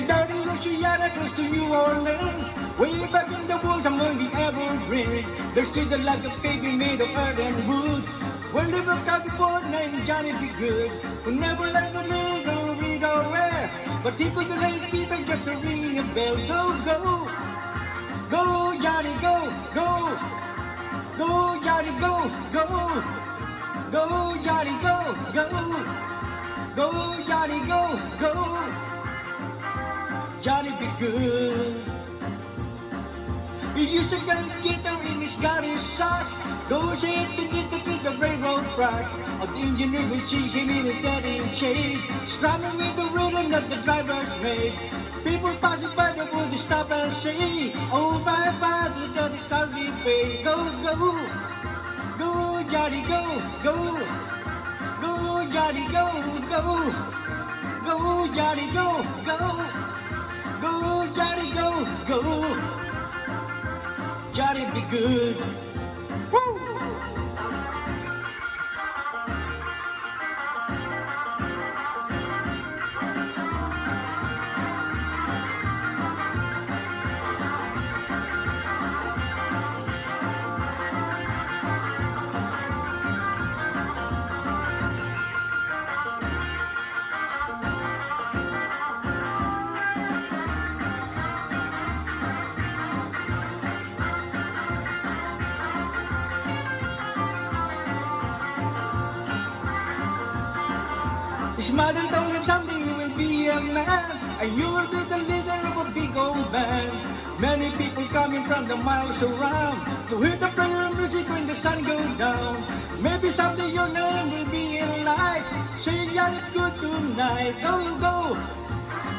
down in Louisiana, close to New Orleans, way back in the woods among the evergreens. There's still a like a baby made of earth and wood. Well, live a cocky boy named Johnny Be Good, who never learned to read or read or rare, but he could relate people just to ring a bell. Go, go, go, Johnny, go, go, go, Johnny, go, go, go, Johnny, go, go, go, Johnny, go, go, Johnny Be Good. He used to get a guitar in his Scottish sock, go say it beneath the railroad track. Of the engineers would see him in a daddy shade, strumming with the rhythm that the drivers made. People passing by the would stop and say, oh my father, that the car we pay. Go, go, go, Johnny, go, go, go, Johnny, go, go, go, Johnny, go, go, go, Johnny, go, go, Johnny Be Good. Woo! His mother told him someday you will be a man, and you will be the leader of a big old band. Many people coming from the miles around to hear the prayer music when the sun goes down. Maybe someday your name will be in lights, saying Johnny good tonight. Go, go,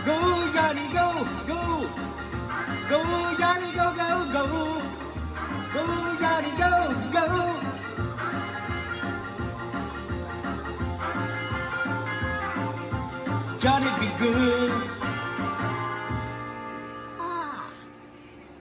go, Johnny, go, go, go, Johnny, go, go, go, go, Johnny, go, go. Johnny Be Good.